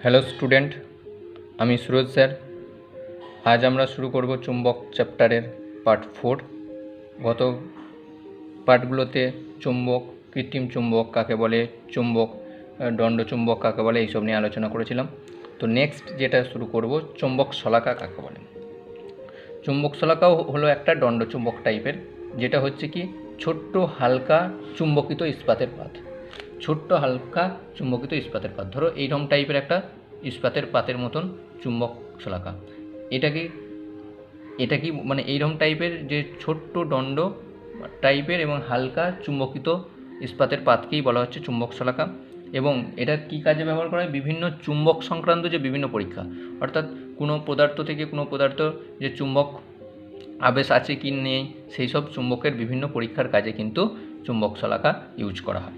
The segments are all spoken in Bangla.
হ্যালো স্টুডেন্ট, আমি সুরজ স্যার। আজ আমরা শুরু করব চুম্বক চ্যাপ্টারের পার্ট 4। গত পার্টগুলোতে চুম্বক, কৃত্রিম চুম্বক কাকে বলে, চুম্বক, দণ্ড চুম্বক কাকে বলে, এইসব নিয়ে আলোচনা করেছিলাম। তো নেক্সট যেটা শুরু করব, চুম্বক শলাকা কাকে বলে। চুম্বক শলাকাও হলো একটা দণ্ড চুম্বক টাইপের, যেটা হচ্ছে কি ছোট্ট হালকা চুম্বকিত ইস্পাতের পাত। ছোট্ট হালকা চুম্বকিত ইস্পাতের পাত, ধরো এইরকম টাইপের একটা ইস্পাতের পাতের মতন চুম্বক শলাকা। এটা কি মানে এইরকম টাইপের যে ছোট্ট দণ্ড টাইপের এবং হালকা চুম্বকিত ইস্পাতের পাতকেই বলা হচ্ছে চুম্বক শলাকা। এবং এটা কি কাজে ব্যবহার করা হয়? বিভিন্ন চুম্বক সংক্রান্ত যে বিভিন্ন পরীক্ষা, অর্থাৎ কোনো পদার্থ থেকে কোনো পদার্থ যে চুম্বক আবেশ আছে কি নেই, সেই সব চুম্বকের বিভিন্ন পরীক্ষার কাজে কিন্তু চুম্বক শলাকা ইউজ করা হয়।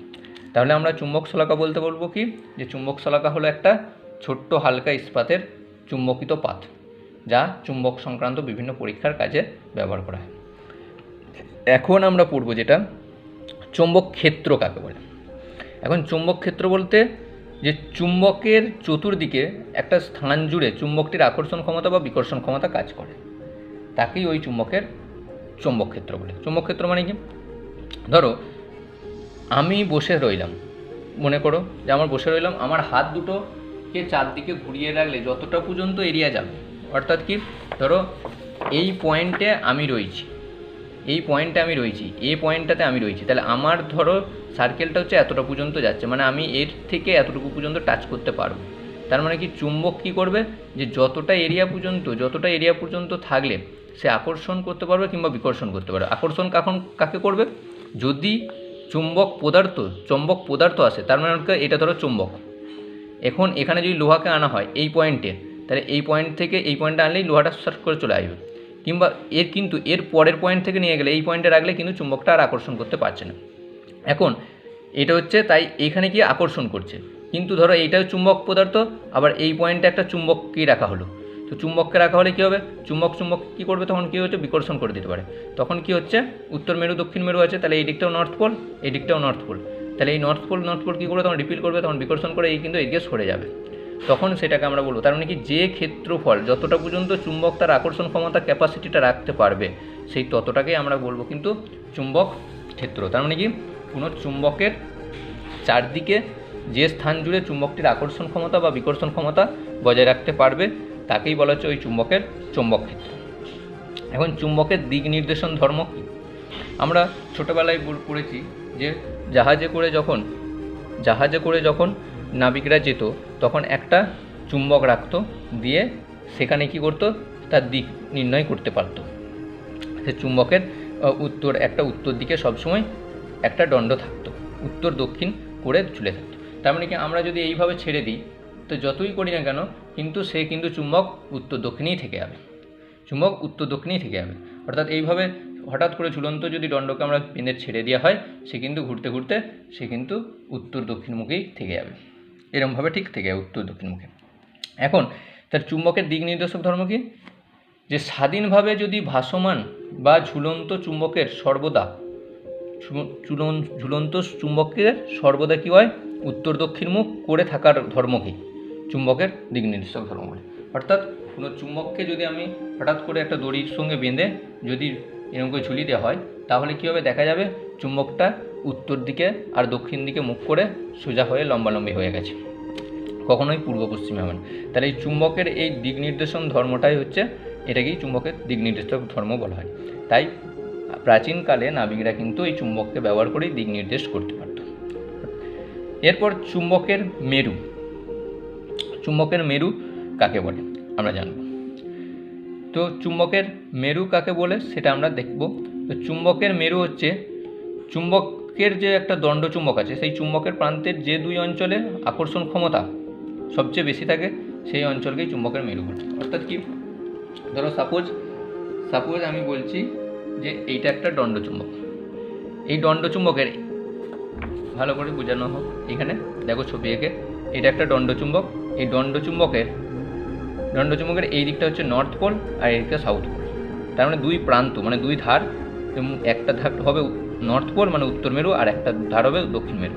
তাহলে আমরা চুম্বক শলাকা বলতে বলবো কি, যে চুম্বক শলাকা হলো একটা ছোট্ট হালকা ইস্পাতের চুম্বকিত পাত, যা চুম্বক সংক্রান্ত বিভিন্ন পরীক্ষার কাজে ব্যবহার করা হয়। এখন আমরা পড়ব যেটা চুম্বক ক্ষেত্র কাকে বলে। এখন চুম্বক ক্ষেত্র বলতে যে চুম্বকের চতুর্দিকে একটা স্থান জুড়ে চুম্বকটির আকর্ষণ ক্ষমতা বা বিকর্ষণ ক্ষমতা কাজ করে, তাকেই ওই চুম্বকের চুম্বক ক্ষেত্র বলে। চুম্বক ক্ষেত্র মানে কি, ধরো আমি বসে রইলাম, মনে করো যে আমার বসে রইলাম, আমার হাত দুটোকে চারদিকে ঘুরিয়ে রাখলে যতটা পর্যন্ত এরিয়া যাবে, অর্থাৎ কি ধরো এই পয়েন্টে আমি রয়েছি, এই পয়েন্টটাতে আমি রয়েছি, তাহলে আমার ধরো সার্কেলটা হচ্ছে এতটা পর্যন্ত যাচ্ছে, মানে আমি এর থেকে এতটুকু পর্যন্ত টাচ করতে পারবো। তার মানে কি চুম্বক কী করবে, যে যতটা এরিয়া পর্যন্ত থাকলে সে আকর্ষণ করতে পারবে কিংবা বিকর্ষণ করতে পারবে। আকর্ষণ কাকে করবে? যদি চুম্বক পদার্থ আসে, তার মানে এটা ধরো চুম্বক। এখন এখানে যদি লোহাকে আনা হয় এই পয়েন্টে, তাহলে এই পয়েন্ট থেকে এই পয়েন্টে আনলেই লোহাটা সার্চ করে চলে আসবে, কিংবা এর পরের পয়েন্ট থেকে নিয়ে গেলে এই পয়েন্টে রাখলে কিন্তু চুম্বকটা আর আকর্ষণ করতে পারছে না। এখন এটা হচ্ছে তাই এইখানে কি আকর্ষণ করছে, কিন্তু ধরো এইটাও চুম্বক পদার্থ, আবার এই পয়েন্টে একটা চুম্বককেই রাখা হলো। তো চুম্বককে রাখা হলে কী হবে, চুম্বক কী করবে, তখন কী হচ্ছে বিকর্ষণ করে দিতে পারে। তখন কি হচ্ছে, উত্তর মেরু দক্ষিণ মেরু আছে, তাহলে এই দিকটাও নর্থ পোল, এই দিকটাও নর্থ পোল, তাহলে এই নর্থ পোল কী করবে, তখন রিপিল করবে, তখন বিকর্ষণ করে এই কিন্তু এদিকে সরে যাবে, তখন সেটাকে আমরা বলবো। তার মানে কি যে ক্ষেত্রফল যতটা পর্যন্ত চুম্বক তার আকর্ষণ ক্ষমতা ক্যাপাসিটিটা রাখতে পারবে, সেই ততটাকেই আমরা বলবো কিন্তু চুম্বক ক্ষেত্র। তার মানে কি কোনো চুম্বকের চারদিকে যে স্থান জুড়ে চুম্বকটির আকর্ষণ ক্ষমতা বা বিকর্ষণ ক্ষমতা বজায় রাখতে পারবে, তাকেই বলা হচ্ছে ওই চুম্বকের চুম্বক ক্ষেত্র। এখন চুম্বকের দিক নির্দেশন ধর্ম কী? আমরা ছোটোবেলায় পড়েছি যে জাহাজে করে যখন নাবিকরা যেত, তখন একটা চুম্বক রাখতো, দিয়ে সেখানে কি করতো, তার দিক নির্ণয় করতে পারত। সে চুম্বকের উত্তর দিকে সবসময় একটা দণ্ড থাকতো, উত্তর দক্ষিণ করে ঝুলে থাকতো। তার মানে কি আমরা যদি এইভাবে ছেড়ে দিই, তো যতই করি না কেন কিন্তু চুম্বক উত্তর দক্ষিণেই থেকে যাবে, অর্থাৎ এইভাবে হঠাৎ করে ঝুলন্ত যদি দণ্ডকে আমরা বেঁধে ছেড়ে দেওয়া হয়, সে কিন্তু ঘুরতে ঘুরতে উত্তর দক্ষিণমুখেই থেকে যাবে, এরমভাবে ঠিক থেকে যাবে উত্তর দক্ষিণমুখে। এখন তার চুম্বকের দিক নির্দেশক ধর্ম কি, যে স্বাধীনভাবে যদি ভাসমান বা ঝুলন্ত চুম্বকের সর্বদা কী হয়, উত্তর দক্ষিণ মুখ করে থাকার ধর্মকে চুম্বকের দিক নির্দেশক ধর্ম বলে। অর্থাৎ কোনো চুম্বককে যদি আমি হঠাৎ করে একটা দড়ির সঙ্গে বেঁধে যদি এরকম করে ঝুলিয়ে দেওয়া হয়, তাহলে কী হবে, দেখা যাবে চুম্বকটা উত্তর দিকে আর দক্ষিণ দিকে মুখ করে সোজা হয়ে লম্বালম্বি হয়ে গেছে, কখনোই পূর্ব পশ্চিমে হবে না। তাহলে এই চুম্বকের এই দিক নির্দেশন ধর্মটাই হচ্ছে, এটাকেই চুম্বকের দিক নির্দেশক ধর্ম বলা হয়। তাই প্রাচীনকালে নাবিকরা কিন্তু এই চুম্বককে ব্যবহার করেই দিক নির্দেশ করতে পারত। এরপর চুম্বকের মেরু কাকে বলে আমরা জানব। তো চুম্বকের মেরু কাকে বলে সেটা আমরা দেখব। তো চুম্বকের মেরু হচ্ছে চুম্বকের যে একটা দণ্ড চুম্বক আছে, সেই চুম্বকের প্রান্তের যে দুই অঞ্চলে আকর্ষণ ক্ষমতা সবচেয়ে বেশি থাকে, সেই অঞ্চলকেই চুম্বকের মেরু বলে। অর্থাৎ কি, ধরো সাপোজ আমি বলছি যে এইটা একটা দণ্ড চুম্বক, এই দণ্ড চুম্বকের ভালো করে বোঝানো হোক, এখানে দেখো ছবি এঁকে, এটা একটা দণ্ড চুম্বক, এই দণ্ড চুম্বকের এই দিকটা হচ্ছে নর্থ পোল আর এই দিকটা সাউথ পোল। তার মানে দুই প্রান্ত মানে দুই ধার, একটা ধার হবে নর্থ পোল মানে উত্তর মেরু, আর একটা ধার হবে দক্ষিণ মেরু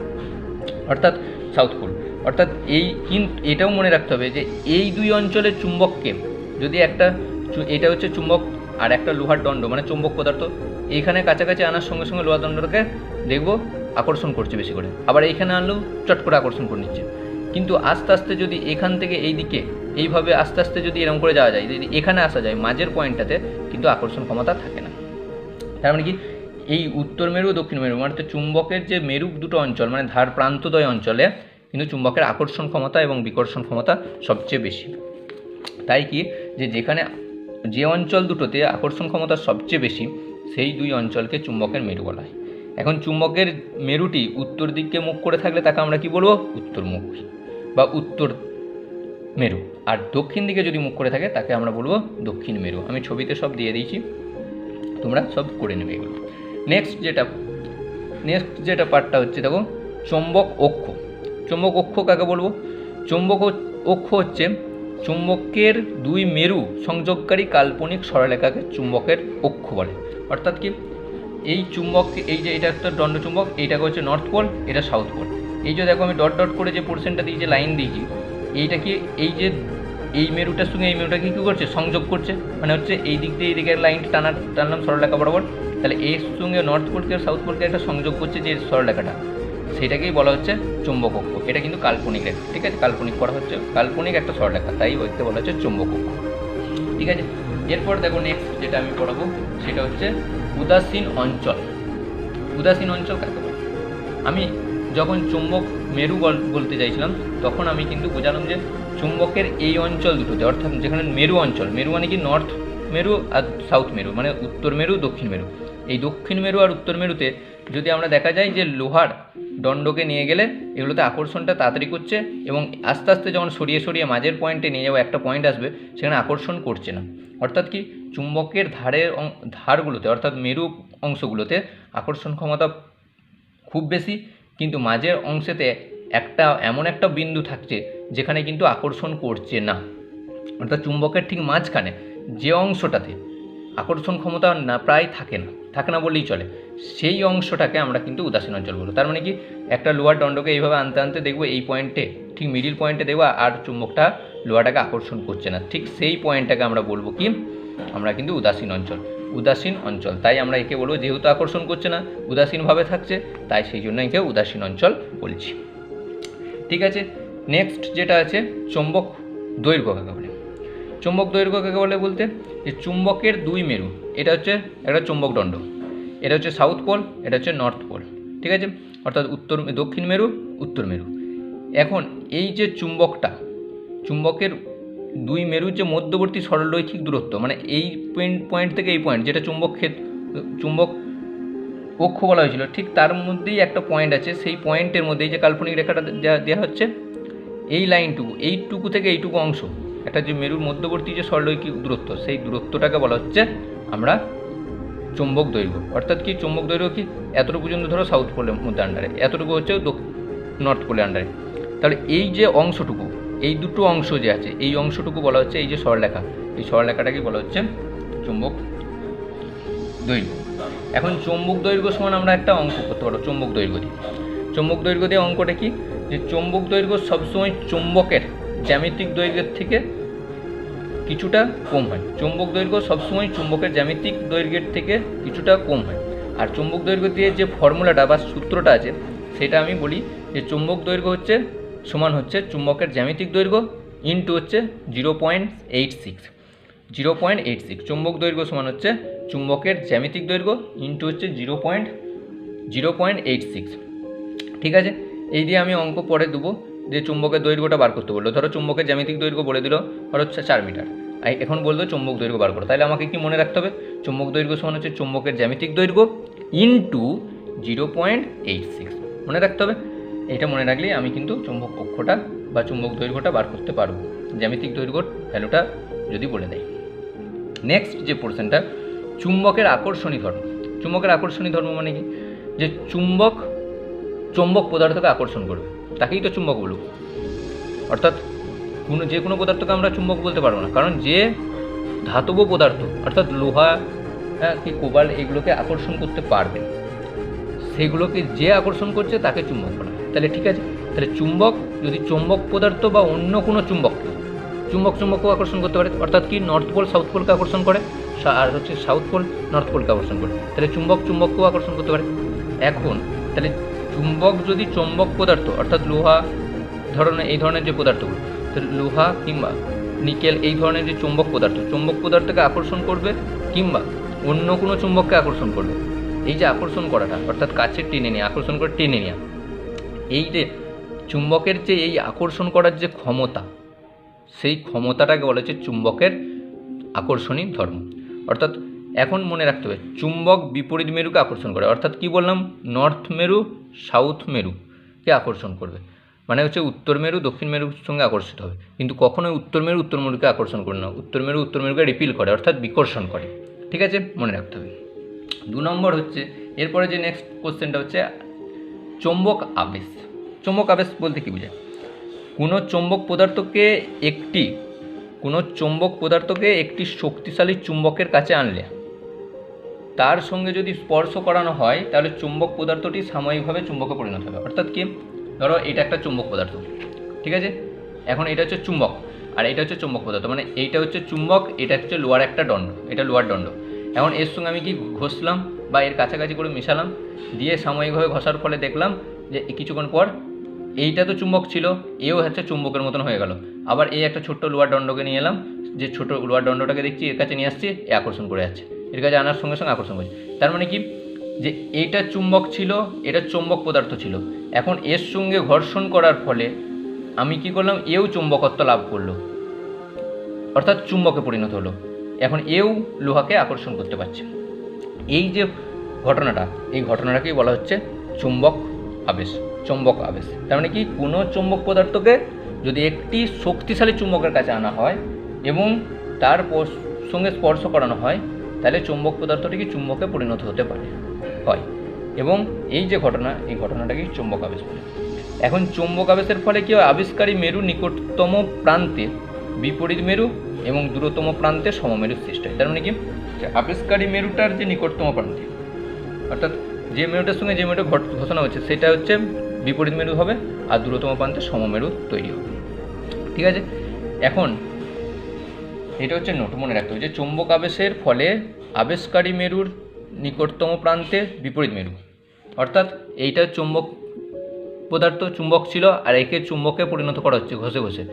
অর্থাৎ সাউথ পোল। অর্থাৎ কিন্তু এটাও মনে রাখতে হবে যে এই দুই অঞ্চলের চুম্বককে যদি এটা হচ্ছে চুম্বক আর একটা লোহার দণ্ড মানে চুম্বক পদার্থ, এইখানে কাছাকাছি আনার সঙ্গে সঙ্গে লোহার দণ্ডটাকে দেখব আকর্ষণ করছে বেশি করে, আবার এইখানে আনলেও চট করে আকর্ষণ করে নিচ্ছে। কিন্তু আস্তে আস্তে যদি এখান থেকে এই দিকে এইভাবে আস্তে আস্তে যদি এরকম করে যাওয়া যায়, যদি এখানে আসা যায় মাঝের পয়েন্টটাতে, কিন্তু আকর্ষণ ক্ষমতা থাকে না। তার মানে কি এই উত্তর মেরু ও দক্ষিণ মেরু মানে চুম্বকের যে মেরু দুটো অঞ্চল মানে ধার প্রান্তদ্বয় অঞ্চলে কিন্তু চুম্বকের আকর্ষণ ক্ষমতা এবং বিকর্ষণ ক্ষমতা সবচেয়ে বেশি। তাই কি যেখানে যে অঞ্চল দুটোতে আকর্ষণ ক্ষমতা সবচেয়ে বেশি সেই দুই অঞ্চলকে চুম্বকের মেরু বলা হয়। এখন চুম্বকের মেরুটি উত্তর দিকে মুখ করে থাকলে তাকে আমরা কি বলবো? উত্তরমুখী বা উত্তর মেরু। আর দক্ষিণ দিকে যদি মুখ করে থাকে তাকে আমরা বলবো দক্ষিণ মেরু। আমি ছবিতে সব দিয়ে দিয়েছি, তোমরা সব করে নেবে এগুলো। নেক্সট যেটা পার্টটা হচ্ছে দেখো চৌম্বক অক্ষ। চৌম্বক অক্ষ কাকে বলবো? চৌম্বক অক্ষ হচ্ছে চুম্বকের দুই মেরু সংযোগকারী কাল্পনিক সরলরেখাকে চুম্বকের অক্ষ বলে। অর্থাৎ কি এই চুম্বক, এই যে এটা একটা দণ্ড চুম্বক, এইটাকে হচ্ছে নর্থ পোল, এটা সাউথ পোল। এই যে দেখো আমি ডট ডট করে যে পোর্শনটা দিয়ে যে লাইন দিয়েছি, এইটা কি এই যে এই মেরুটার সঙ্গে এই মেরুটাকে কী করছে? সংযোগ করছে। মানে হচ্ছে এই দিক দিয়ে এই দিকের লাইনটা টানলাম সরলরেখা বরাবর, তাহলে এর সঙ্গে নর্থ পোলকে আর সাউথ পোলকে একটা সংযোগ করছে যে সরলরেখাটা, সেটাকেই বলা হচ্ছে চুম্বক অক্ষ। এটা কিন্তু কাল্পনিক রেখা, ঠিক আছে? কাল্পনিক করা হচ্ছে, কাল্পনিক একটা সরলরেখা, তাই ওইতে বলা হচ্ছে চুম্বক অক্ষ, ঠিক আছে? এরপর দেখো নেক্সট যেটা আমি পড়াবো সেটা হচ্ছে উদাসীন অঞ্চল। উদাসীন অঞ্চল কাকে বলে? আমি যখন চুম্বক মেরু বলতে চাইছিলাম তখন আমি কিন্তু বোঝালাম যে চুম্বকের এই অঞ্চল দুটোতে, অর্থাৎ যেখানে মেরু অঞ্চল, মেরু মানে কি নর্থ মেরু আর সাউথ মেরু মানে উত্তর মেরু দক্ষিণ মেরু, এই দক্ষিণ মেরু আর উত্তর মেরুতে যদি আমরা দেখা যায় যে লোহার দণ্ডকে নিয়ে গেলে এগুলোতে আকর্ষণটা তাড়াতাড়ি করছে এবং আস্তে আস্তে যখন সরিয়ে সরিয়ে মাঝের পয়েন্টে নিয়ে যাবো, একটা পয়েন্ট আসবে সেখানে আকর্ষণ করছে না। অর্থাৎ কি চুম্বকের ধারগুলোতে অর্থাৎ মেরু অংশগুলোতে আকর্ষণ ক্ষমতা খুব বেশি, কিন্তু মাঝের অংশেতে এমন একটা বিন্দু থাকছে যেখানে কিন্তু আকর্ষণ করছে না। অর্থাৎ চুম্বকের ঠিক মাঝখানে যে অংশটাতে আকর্ষণ ক্ষমতা প্রায় থাকে না বললেই চলে, সেই অংশটাকে আমরা কিন্তু উদাসীন অঞ্চল বলবো। তার মানে কি একটা লোহার দণ্ডকে এইভাবে আনতে আনতে দেখবো এই পয়েন্টে, ঠিক মিডিল পয়েন্টে দেখবো আর চুম্বকটা লোহাটাকে আকর্ষণ করছে না, ঠিক সেই পয়েন্টটাকে আমরা বলবো কি? আমরা কিন্তু উদাসীন অঞ্চল। তাই আমরা একে বলবো যেহেতু আকর্ষণ করছে না, উদাসীনভাবে থাকছে, তাই সেই জন্য একে উদাসীন অঞ্চল বলছি, ঠিক আছে? নেক্সট যেটা আছে চৌম্বক দৈর্ঘ্য কাকে বলে? চৌম্বক দৈর্ঘ্য কাকে বলে বলতে যে চুম্বকের দুই মেরু, এটা হচ্ছে একটা চৌম্বক দণ্ড, এটা হচ্ছে সাউথ পোল, এটা হচ্ছে নর্থ পোল, ঠিক আছে? অর্থাৎ দক্ষিণ মেরু উত্তর মেরু। এখন এই যে চুম্বকের দুই মেরুর যে মধ্যবর্তী সরলরৈখিক দূরত্ব মানে এই পয়েন্ট থেকে এই পয়েন্ট, যেটা চুম্বক অক্ষ বলা হয়েছিল, ঠিক তার মধ্যেই একটা পয়েন্ট আছে, সেই পয়েন্টের মধ্যেই যে কাল্পনিক রেখাটা দেওয়া হচ্ছে, এই এইটুকু থেকে এইটুকু অংশ একটা যে মেরুর মধ্যবর্তী যে সরলরৈখিক দূরত্ব, সেই দূরত্বটাকে বলা হচ্ছে আমরা চৌম্বক দৈর্ঘ্য। অর্থাৎ কি চৌম্বক দৈর্ঘ্য কি এতটুকু পর্যন্ত ধরো সাউথ পোলের মধ্যে আন্ডারে, এতটুকু হচ্ছে নর্থ পোলের আন্ডারে। তাহলে এই যে অংশটুকু, এই দুটো অংশ যে আছে, এই অংশটুকু বলা হচ্ছে এই যে সরলরেখা, এই সরলরেখাটাকে বলা হচ্ছে চৌম্বক দৈর্ঘ্য। এখন চৌম্বক দৈর্ঘ্য সমান আমরা একটা অঙ্ক করতে পারবো চৌম্বক দৈর্ঘ্য দিয়ে অঙ্কটা কি যে চৌম্বক দৈর্ঘ্য সবসময় চুম্বকের জ্যামিতিক দৈর্ঘ্যের থেকে কিছুটা কম হয়। চৌম্বক দৈর্ঘ্য সবসময় চুম্বকের জ্যামিতিক দৈর্ঘ্যের থেকে কিছুটা কম হয়। আর চৌম্বক দৈর্ঘ্য দিয়ে যে ফর্মুলাটা বা সূত্রটা আছে সেটা আমি বলি যে চৌম্বক দৈর্ঘ্য হচ্ছে সমান হচ্ছে চুম্বকের জ্যামিতিক দৈর্ঘ্য ইন্টু হচ্ছে 0.86। চৌম্বক দৈর্ঘ্য সমান হচ্ছে চুম্বকের জ্যামিতিক দৈর্ঘ্য ইন্টু হচ্ছে 0.86, ঠিক আছে? এই দিয়ে আমি অঙ্ক পরে দেবো যে চুম্বকের দৈর্ঘ্যটা বার করতে বললো। ধরো চুম্বকের জ্যামিতিক দৈর্ঘ্য বলে দিল ধরো 4 মিটার, এখন বললো চুম্বক দৈর্ঘ্য বার করো, তাহলে আমাকে কি মনে রাখতে হবে? চুম্বক দৈর্ঘ্য সমান হচ্ছে চুম্বকের জ্যামিতিক দৈর্ঘ্য ইন্টু 0.86 মনে রাখতে হবে। এটা মনে রাখলেই আমি কিন্তু চুম্বক অক্ষটা বা চুম্বক দৈর্ঘ্যটা বার করতে পারবো, জ্যামিতিক দৈর্ঘ্যর ভ্যালুটা যদি বলে দেয়। নেক্সট যে পোর্শনটা চুম্বকের আকর্ষণী ধর্ম। চুম্বকের আকর্ষণী ধর্ম মানে কি যে চুম্বক পদার্থকে আকর্ষণ করবে, তাকেই তো চুম্বক বলব। অর্থাৎ যে কোনো পদার্থকে আমরা চুম্বক বলতে পারবো না, কারণ যে ধাতব পদার্থ অর্থাৎ লোহা কি কোবাল্ট এগুলোকে আকর্ষণ করতে পারবে, সেগুলোকে যে আকর্ষণ করছে তাকে চুম্বক বলা। তাহলে ঠিক আছে, তাহলে চুম্বক যদি চৌম্বক পদার্থ বা অন্য কোনো চুম্বককেও আকর্ষণ করতে পারে, অর্থাৎ কি নর্থ পোল সাউথ পোলকে আকর্ষণ করে, আর হচ্ছে সাউথ পোল নর্থ পোলকে আকর্ষণ করে, তাহলে চুম্বককেও আকর্ষণ করতে পারে। এখন তাহলে চুম্বক যদি চৌম্বক পদার্থ অর্থাৎ লোহা এই ধরনের যে পদার্থগুলো, তাহলে লোহা কিংবা নিকেল এই ধরনের যে চৌম্বক পদার্থকে আকর্ষণ করবে কিংবা অন্য কোনো চুম্বককে আকর্ষণ করবে। এই যে আকর্ষণ করাটা অর্থাৎ কাছে টেনে নেওয়া, আকর্ষণ করে টেনে নেওয়া, এই যে চুম্বকের যে এই আকর্ষণ করার যে ক্ষমতা, সেই ক্ষমতাটাকে বলা হচ্ছে চুম্বকের আকর্ষণী ধর্ম। অর্থাৎ এখন মনে রাখতে হবে চুম্বক বিপরীত মেরুকে আকর্ষণ করে, অর্থাৎ কি বললাম, নর্থ মেরু সাউথ মেরুকে আকর্ষণ করবে, মানে হচ্ছে উত্তর মেরু দক্ষিণ মেরুর সঙ্গে আকর্ষিত হবে, কিন্তু কখনোই উত্তর মেরুকে আকর্ষণ করে না, উত্তর মেরুকে রিপিল করে অর্থাৎ বিকর্ষণ করে। ঠিক আছে, মনে রাখতে হবে। 2 নম্বর হচ্ছে এরপরে যে নেক্সট কোশ্চেনটা হচ্ছে চৌম্বক আবেশ। চৌম্বক আবেশ বলতে কী বোঝায়? কোনো চৌম্বক পদার্থকে একটি শক্তিশালী চুম্বকের কাছে আনলে তার সঙ্গে যদি স্পর্শ করানো হয় তাহলে চুম্বক পদার্থটি সাময়িকভাবে চুম্বকে পরিণত হবে। অর্থাৎ কি, ধরো এটা একটা চুম্বক পদার্থ, ঠিক আছে, এখন এটা হচ্ছে চুম্বক আর এটা হচ্ছে চুম্বক পদার্থ, মানে এইটা হচ্ছে চুম্বক, এটা হচ্ছে লোহার একটা দণ্ড, এটা লোহার দণ্ড। এখন এর সঙ্গে আমি কি ঘষলাম বা এর কাছাকাছি করে মেশালাম, দিয়ে সাময়িকভাবে ঘষার ফলে দেখলাম যে কিছুক্ষণ পর এইটা তো চুম্বক ছিল, এও হচ্ছে চুম্বকের মতন হয়ে গেল। আবার এই একটা ছোট্ট লোহার দণ্ডকে নিয়ে এলাম, যে ছোট লোহার দণ্ডটাকে দেখছি এর কাছে নিয়ে আসছি, এ আকর্ষণ করে যাচ্ছে, এর কাছে আনার সঙ্গে সঙ্গে আকর্ষণ করছে। তার মানে কি, যে এইটা চুম্বক ছিল, এটা চৌম্বক পদার্থ ছিল, এখন এর সঙ্গে ঘর্ষণ করার ফলে আমি কি করলাম, এও চুম্বকত্ব লাভ করলো, অর্থাৎ চুম্বকে পরিণত হলো। এখন এও লোহাকে আকর্ষণ করতে পারছে। এই যে ঘটনাটা, এই ঘটনাটাকেই বলা হচ্ছে চুম্বক আবেশ। তার মানে কি, কোনো চৌম্বক পদার্থকে যদি একটি শক্তিশালী চুম্বকের কাছে আনা হয় এবং তার সঙ্গে স্পর্শ করানো হয় তাহলে চৌম্বক পদার্থটি কি চুম্বকে পরিণত হতে হয়। এবং এই যে ঘটনা, এই ঘটনাটাকেই চৌম্বক আবেশ বলে। এখন চৌম্বক আবেশের ফলে কি হয়, আবিষ্কারী মেরু নিকটতম প্রান্তে বিপরীত মেরু এবং দূরতম প্রান্তে সমমেরু সৃষ্টি হয়। তার মানে কি, আবিষ্কারী মেরুটার যে নিকটতম প্রান্তে, অর্থাৎ যে মেরুটার সঙ্গে যে মেরুটা ঘোষণা হচ্ছে সেটা হচ্ছে বিপরীত মেরু হবে, আর দূরতম প্রান্তে সমমেরু তৈরি হবে। ঠিক আছে, এখন এটা হচ্ছে নোট, মনে রাখতে হবে যে চৌম্বক আবেশের ফলে আবেশকারী মেরুর নিকটতম প্রান্তে বিপরীত মেরু, অর্থাৎ এইটা চৌম্বক পদার্থ চুম্বক ছিল আর একে চুম্বকে পরিণত করা হচ্ছে ঘষে ঘষে,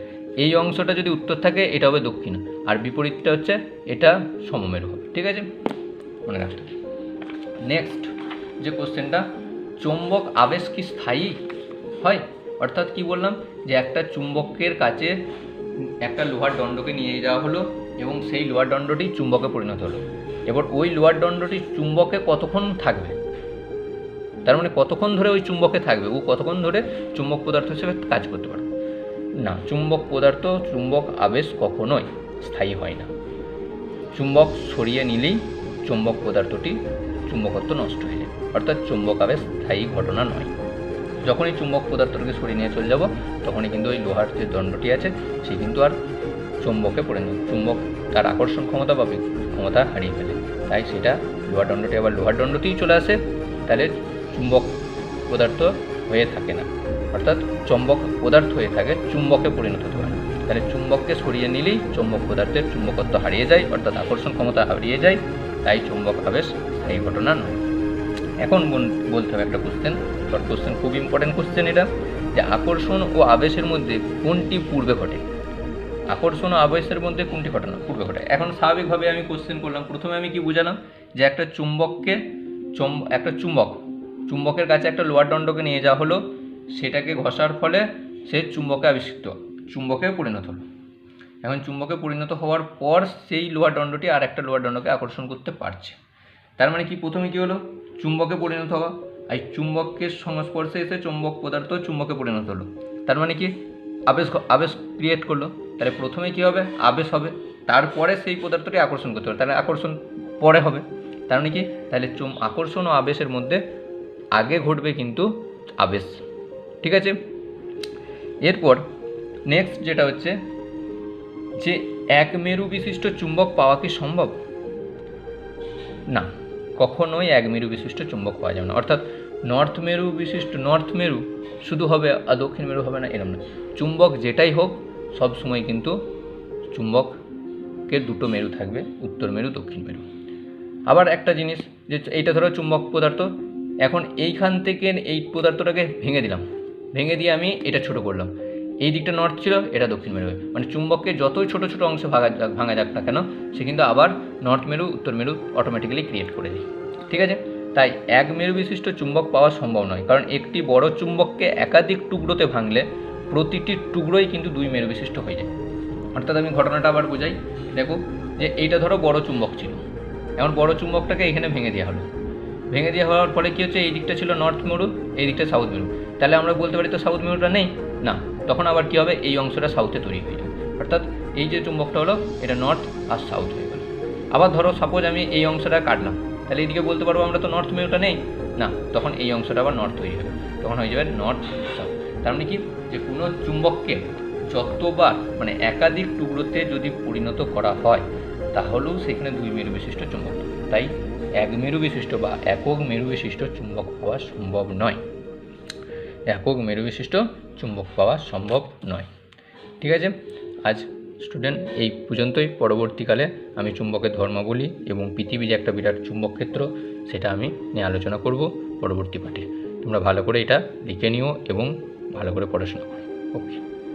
এই অংশটা যদি উত্তর থাকে এটা হবে দক্ষিণ, আর বিপরীতটা হচ্ছে এটা সমমেরু হবে। ঠিক আছে, মনে রাখতে হবে। নেক্সট যে কোশ্চেনটা, চৌম্বক আবেশ কি স্থায়ী হয়? অর্থাৎ কি বললাম, যে একটা চুম্বকের কাছে একটা লোহার দণ্ডকে নিয়ে যাওয়া হলো এবং সেই লোহার দণ্ডটি চুম্বকে পরিণত হলো, এবার ওই লোহার দণ্ডটি চুম্বকে কতক্ষণ থাকবে, তার মানে কতক্ষণ ধরে ওই চুম্বকে থাকবে, ও কতক্ষণ ধরে চুম্বক পদার্থ হিসেবে কাজ করতে পারবে না। চুম্বক আবেশ কখনোই স্থায়ী হয় না। চুম্বক সরিয়ে নিলেই চুম্বক পদার্থটি চুম্বকত্ব নষ্ট হয়ে যায়, অর্থাৎ চুম্বক আবেশ স্থায়ী ঘটনা নয়। যখনই চুম্বক পদার্থটাকে সরিয়ে নিয়ে চলে যাব তখনই কিন্তু ওই লোহার যে দণ্ডটি আছে সে কিন্তু আর চুম্বকে চুম্বক তার আকর্ষণ ক্ষমতা বা ক্ষমতা হারিয়ে ফেলে, তাই সেটা লোহার দণ্ডটি আবার লোহার দণ্ডতেই চলে আসে, তাহলে চুম্বক পদার্থ হয়ে থাকে না, অর্থাৎ চুম্বক পদার্থ হয়ে থাকে, চুম্বকে পরিণত হতে পারে। তাহলে চুম্বককে সরিয়ে নিলেই চুম্বক পদার্থের চুম্বকত্ব হারিয়ে যায়, অর্থাৎ আকর্ষণ ক্ষমতা হারিয়ে যায়, তাই চুম্বক আবেশ এই ঘটনা নয়। এখন বলতে হবে একটা কোশ্চেন, শর্ট কোশ্চেন, খুব ইম্পর্টেন্ট কোশ্চেন এটা, যে আকর্ষণ ও আবেশের মধ্যে কোনটি পূর্বে ঘটে? আকর্ষণ ও আবেশের মধ্যে কোনটি ঘটনা পূর্বে ঘটে? এখন স্বাভাবিকভাবে আমি কোশ্চেন করলাম, প্রথমে আমি কি বুঝালাম, যে একটা চুম্বকের কাছে একটা লোহার দণ্ডকে নিয়ে যাওয়া হলো, সেটাকে ঘষার ফলে সে চুম্বকে পরিণত হলো। এখন চুম্বকে পরিণত হওয়ার পর সেই লোহার দণ্ডটি আর একটা লোহার দণ্ডকে আকর্ষণ করতে পারছে। তার মানে কি, প্রথমে কি হলো, চুম্বকে পরিণত হওয়া, আর চুম্বকের সংস্পর্শে এসে চুম্বক পদার্থ চুম্বকে পরিণত হলো, তার মানে কি আবেশ ক্রিয়েট করলো। তাহলে প্রথমে কি হবে, আবেশ হবে, তারপরে সেই পদার্থটি আকর্ষণ করতে হবে, তাহলে আকর্ষণ পরে হবে। তার মানে কি, তাহলে আকর্ষণ ও আবেশের মধ্যে আগে ঘটবে কিন্তু আবেশ। ঠিক আছে, এরপর নেক্সট যেটা হচ্ছে যে এক মেরু বিশিষ্ট চুম্বক পাওয়া কি সম্ভব? না, কখনোই এক মেরু বিশিষ্ট চুম্বক পাওয়া যাবে না। অর্থাৎ নর্থ মেরু বিশিষ্ট, নর্থ মেরু শুধু হবে আর দক্ষিণ মেরু হবে না, এরকম না। চুম্বক যেটাই হোক সব সময় কিন্তু চুম্বকের দুটো মেরু থাকবে, উত্তর মেরু দক্ষিণ মেরু। আবার একটা জিনিস, যে এইটা ধরো চুম্বক পদার্থ, এখন এইখান থেকে এই পদার্থটাকে ভেঙে দিলাম, ভেঙে দিয়ে আমি এটা ছোট করলাম, এই দিকটা নর্থ ছিল, এটা দক্ষিণ মেরু। মানে চুম্বককে যতই ছোট ছোট অংশে ভাঙা যাক না কেন, সে কিন্তু আবার নর্থ মেরু উত্তর মেরু অটোমেটিক্যালি ক্রিয়েট করে দেয়। ঠিক আছে, তাই এক মেরু বিশিষ্ট চুম্বক পাওয়া সম্ভব নয়, কারণ একটি বড় চুম্বককে একাধিক টুকরোতে ভাঙলে প্রতিটি টুকরোই কিন্তু দুই মেরু বিশিষ্ট হয়ে যায়। অর্থাৎ আমি ঘটনাটা আবার বোঝাই, দেখো যে এইটা ধরো বড় চুম্বক ছিল, এখন বড় চুম্বকটাকে এখানে ভেঙে দেওয়া হলো, ভেঙে দেওয়া হওয়ার ফলে কী হচ্ছে, এই দিকটা ছিল নর্থ মেরু, এই দিকটা সাউথ মেরু, তাহলে আমরা বলতে পারি তো সাউথ মেরুটা নেই না, তখন আবার কী হবে, এই অংশটা সাউথে তৈরি হয়ে যাবে, অর্থাৎ এই যে চুম্বকটা হলো এটা নর্থ আর সাউথ হয়ে গেল। আবার ধরো সাপোজ আমি এই অংশটা কাটলাম, তাহলে এইদিকে বলতে পারবো আমরা তো নর্থ মেরুটা নেই না, তখন এই অংশটা আবার নর্থ তৈরি হবে, তখন হয়ে যাবে নর্থ সাউথ। তার মানে কি, যে কোনো চুম্বককে যতবার মানে একাধিক টুকরোতে যদি পরিণত করা হয় তাহলেও সেখানে দুই মেরু বিশিষ্ট চুম্বক, তাই এক মেরু বিশিষ্ট বা একক মেরু বিশিষ্ট চুম্বক পাওয়া সম্ভব নয়, একক মেরু বিশিষ্ট চুম্বক পাওয়া সম্ভব নয়। ঠিক আছে, আজ স্টুডেন্ট এই পর্যন্তই। পরবর্তীকালে আমি চুম্বকের ধর্মাবলী এবং পৃথিবী যে একটা বিরাট চুম্বক ক্ষেত্র সেটা আমি নিয়ে আলোচনা করব পরবর্তী পাঠে। তোমরা ভালো করে এটা লিখে নিও এবং ভালো করে পড়াশোনা করো। ওকে।